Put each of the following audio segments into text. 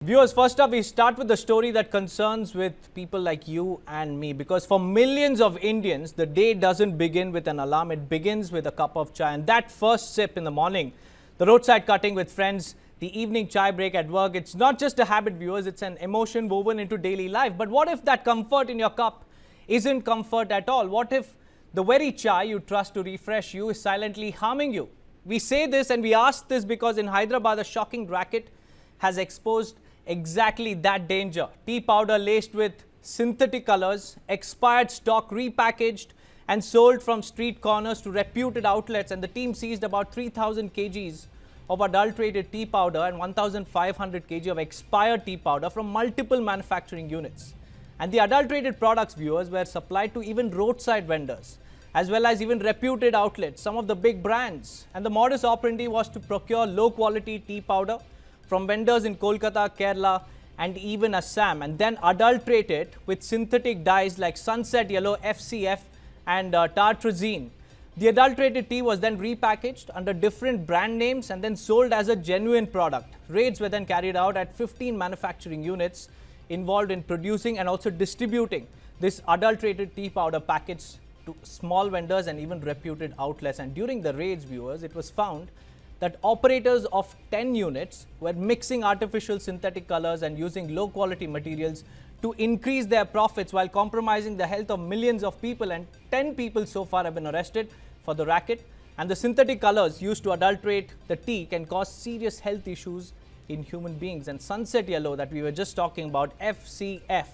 Viewers, first up, we start with the story that concerns with people like you and me, because for millions of Indians, the day doesn't begin with an alarm. It begins with a cup of chai, and that first sip in the morning, the roadside cutting with friends, the evening chai break at work. It's not just a habit, viewers. It's an emotion woven into daily life. But what if that comfort in your cup isn't comfort at all? What if the very chai you trust to refresh you is silently harming you? We say this and we ask this because in Hyderabad, a shocking racket has exposed exactly that danger. Tea powder laced with synthetic colors, expired stock repackaged and sold from street corners to reputed outlets, and the team seized about 3,000 kgs of adulterated tea powder and 1,500 kg of expired tea powder from multiple manufacturing units. And the adulterated products, viewers, were supplied to even roadside vendors as well as even reputed outlets, some of the big brands. And the modus operandi was to procure low quality tea powder from vendors in Kolkata, Kerala and even Assam, and then adulterate it with synthetic dyes like sunset yellow, FCF and tartrazine. The adulterated tea was then repackaged under different brand names and then sold as a genuine product. Raids were then carried out at 15 manufacturing units involved in producing and also distributing this adulterated tea powder packets to small vendors and even reputed outlets. And during the raids, viewers, it was found that operators of 10 units were mixing artificial synthetic colors and using low quality materials to increase their profits while compromising the health of millions of people. And 10 people so far have been arrested for the racket. And the synthetic colors used to adulterate the tea can cause serious health issues in human beings. And sunset yellow that we were just talking about, FCF,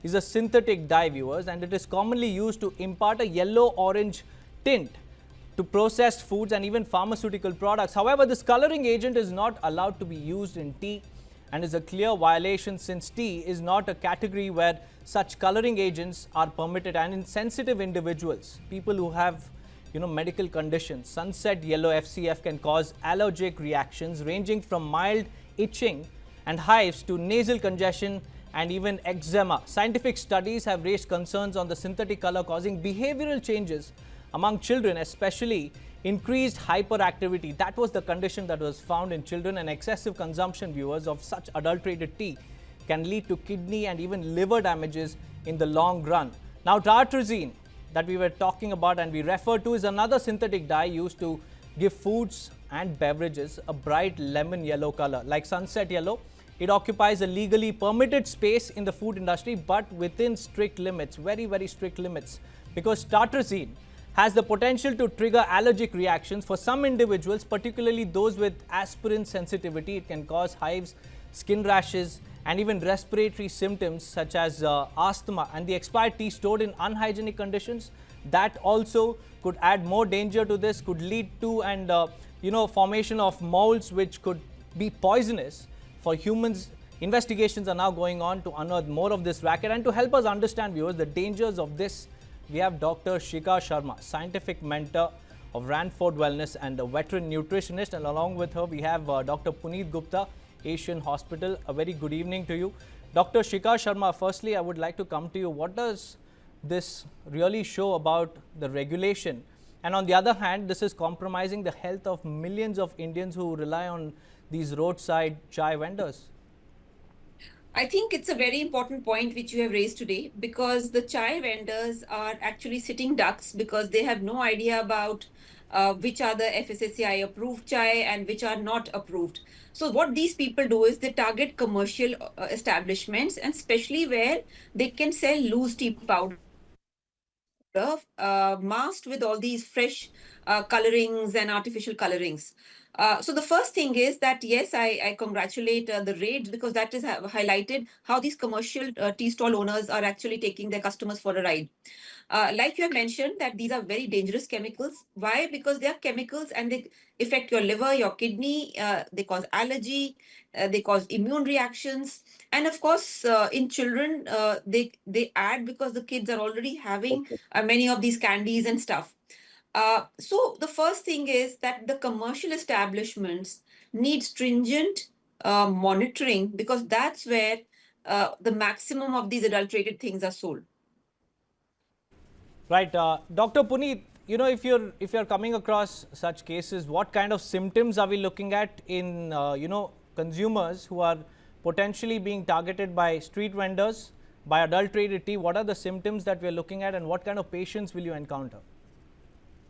is a synthetic dye, viewers, and it is commonly used to impart a yellow-orange tint to processed foods and even pharmaceutical products. However, this coloring agent is not allowed to be used in tea and is a clear violation, since tea is not a category where such coloring agents are permitted. And in sensitive individuals, people who have medical conditions, sunset yellow FCF can cause allergic reactions ranging from mild itching and hives to nasal congestion and even eczema. Scientific studies have raised concerns on the synthetic color causing behavioral changes among children, especially increased hyperactivity. That was the condition that was found in children, and excessive consumption, viewers, of such adulterated tea can lead to kidney and even liver damages in the long run. Now, tartrazine that we were talking about and we refer to is another synthetic dye used to give foods and beverages a bright lemon yellow color. Like sunset yellow, it occupies a legally permitted space in the food industry, but within strict limits, very strict limits, because tartrazine has the potential to trigger allergic reactions. For some individuals, particularly those with aspirin sensitivity, it can cause hives, skin rashes and even respiratory symptoms such as asthma. And the expired tea stored in unhygienic conditions, that also could add more danger to this, could lead to formation of molds which could be poisonous for humans. Investigations are now going on to unearth more of this racket, and to help us understand, viewers, the dangers of this, we have Dr. Shikha Sharma, scientific mentor of Ranford Wellness and a veteran nutritionist, and along with her we have Dr. Puneet Gupta, Asian Hospital. A very good evening to you. Dr. Shikha Sharma, firstly I would like to come to you. What does this really show about the regulation? And on the other hand, this is compromising the health of millions of Indians who rely on these roadside chai vendors. I think it's a very important point which you have raised today, because the chai vendors are actually sitting ducks because they have no idea about which are the FSSAI approved chai and which are not approved. So what these people do is they target commercial establishments, and especially where they can sell loose tea powder masked with all these fresh colorings and artificial colorings. So the first thing is that, yes, I congratulate the raids, because that is highlighted how these commercial tea stall owners are actually taking their customers for a ride. Like you have mentioned, that these are very dangerous chemicals. Why? Because they are chemicals and they affect your liver, your kidney, they cause allergy, they cause immune reactions. And of course, in children, they add, because the kids are already having many of these candies and stuff. So the first thing is that the commercial establishments need stringent monitoring, because that's where the maximum of these adulterated things are sold. Right. Dr. Puneet, if you're coming across such cases, what kind of symptoms are we looking at in, consumers who are potentially being targeted by street vendors, by adulterated tea? What are the symptoms that we are looking at, and what kind of patients will you encounter?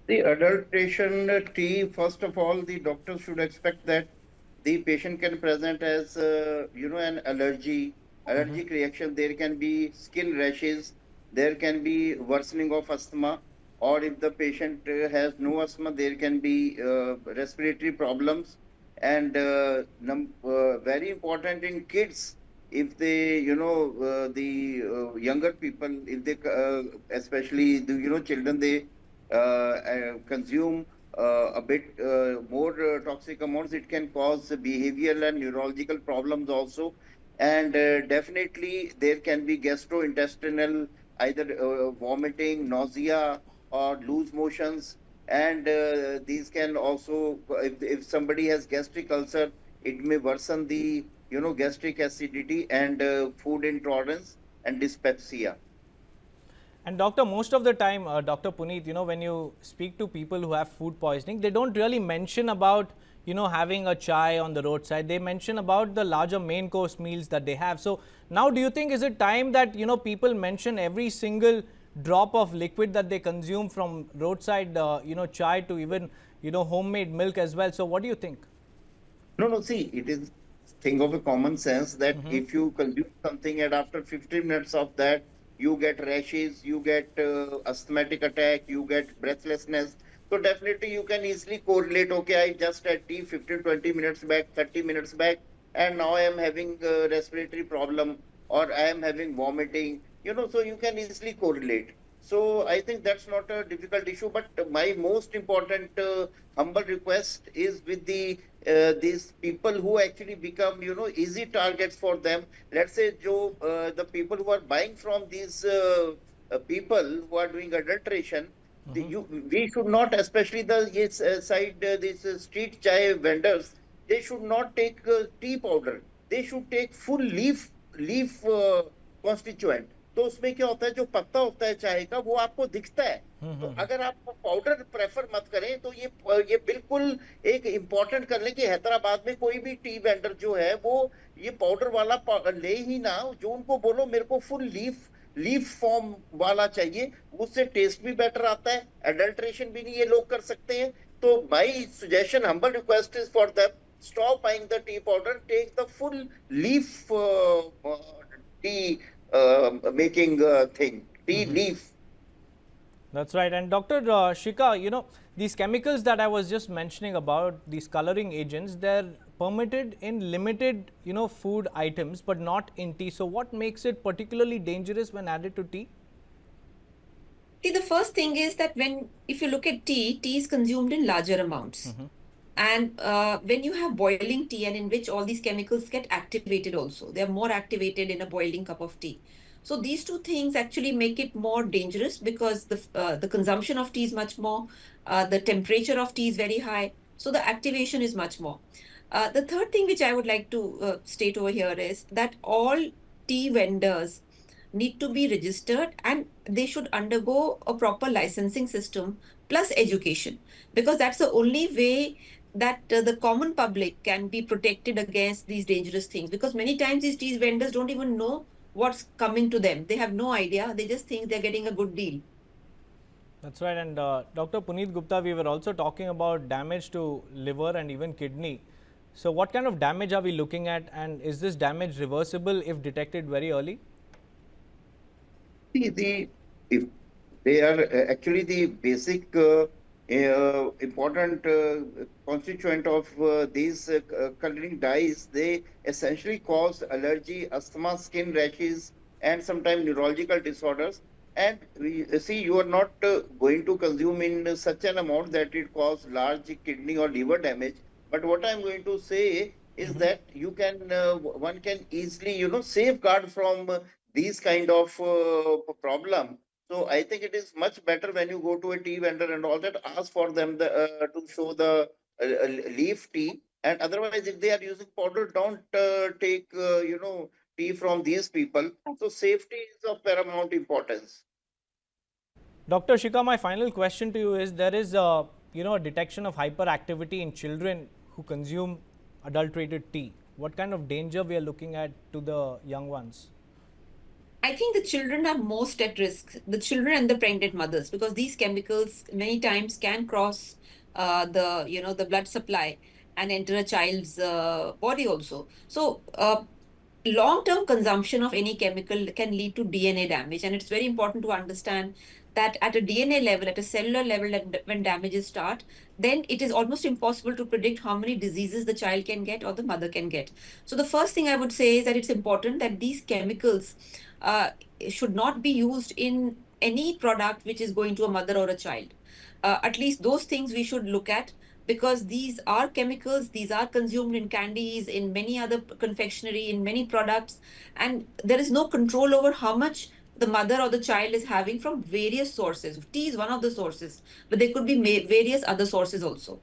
The adulteration tea, first of all, the doctor should expect that the patient can present as, an allergic reaction. There can be skin rashes, there can be worsening of asthma, or if the patient has no asthma, there can be respiratory problems. And very important in kids, if they, the younger people, if they, especially the, children, they consume a bit more toxic amounts, it can cause behavioral and neurological problems also. And definitely there can be gastrointestinal, either vomiting, nausea, or loose motions. And these can also, if somebody has gastric ulcer, it may worsen the, gastric acidity and food intolerance and dyspepsia. And doctor, most of the time, Dr. Puneet, when you speak to people who have food poisoning, they don't really mention about, having a chai on the roadside. They mention about the larger main course meals that they have. So now, do you think is it time that, people mention every single drop of liquid that they consume, from roadside, chai to even, homemade milk as well? So what do you think? No, see, it is thing of a common sense that if you consume something and after 15 minutes of that, you get rashes, you get asthmatic attack, you get breathlessness. So definitely you can easily correlate, okay, I just had tea 15, 20 minutes back, 30 minutes back, and now I am having a respiratory problem or I am having vomiting, so you can easily correlate. So I think that's not a difficult issue, but my most important humble request is with these people who actually become, easy targets for them. Let's say, the people who are buying from these people who are doing adulteration, we should not, especially the these street chai vendors, they should not take tea powder. They should take full leaf constituent. तो उसमें क्या होता है, जो पत्ता होता है चाय का, वो आपको दिखता है. तो अगर आप पाउडर प्रेफर मत करें, तो ये बिल्कुल एक इम्पोर्टेंट कर लें कि हैदराबाद में कोई भी टी वेंडर जो है वो ये पाउडर वाला ले ही ना. जो उनको बोलो मेरे को फुल लीफ फॉर्म वाला चाहिए, उससे टेस्ट भी बेटर आता है, एडल्ट्रेशन भी नहीं ये लोग कर सकते हैं. तो my suggestion, humble request is for them, stop buying the tea powder, take the full leaf tea making thing, tea leaf. That's right. And Dr. Shika, these chemicals that I was just mentioning about, these coloring agents, they're permitted in limited, food items, but not in tea. So what makes it particularly dangerous when added to tea? See, the first thing is that if you look at tea is consumed in larger amounts. And when you have boiling tea, and in which all these chemicals get activated also, they are more activated in a boiling cup of tea. So these two things actually make it more dangerous, because the consumption of tea is much more, the temperature of tea is very high, so the activation is much more. The third thing which I would like to state over here is that all tea vendors need to be registered, and they should undergo a proper licensing system plus education, because that's the only way that the common public can be protected against these dangerous things. Because many times these tea vendors don't even know what's coming to them. They have no idea. They just think they're getting a good deal. That's right. And Dr. Puneet Gupta, we were also talking about damage to liver and even kidney. So what kind of damage are we looking at, and is this damage reversible if detected very early? See, if they are actually the basic important constituent of these coloring dyes, they essentially cause allergy, asthma, skin rashes, and sometimes neurological disorders. And see, you are not going to consume in such an amount that it cause large kidney or liver damage. But what I'm going to say is that you can, one can easily, safeguard from these kind of problem. So I think it is much better when you go to a tea vendor and all that, ask for them to show the leaf tea. And otherwise, if they are using powder, don't take, tea from these people. So safety is of paramount importance. Dr. Shika, my final question to you is, there is a detection of hyperactivity in children who consume adulterated tea. What kind of danger we are looking at to the young ones? I think the children are most at risk, the children and the pregnant mothers, because these chemicals many times can cross the blood supply and enter a child's body also. So long-term consumption of any chemical can lead to DNA damage, and it's very important to understand that at a DNA level, at a cellular level, when damages start, then it is almost impossible to predict how many diseases the child can get or the mother can get. So the first thing I would say is that it's important that these chemicals uh, should not be used in any product which is going to a mother or a child. At least those things we should look at, because these are chemicals, these are consumed in candies, in many other confectionery, in many products, and there is no control over how much the mother or the child is having from various sources. Tea is one of the sources, but there could be various other sources also.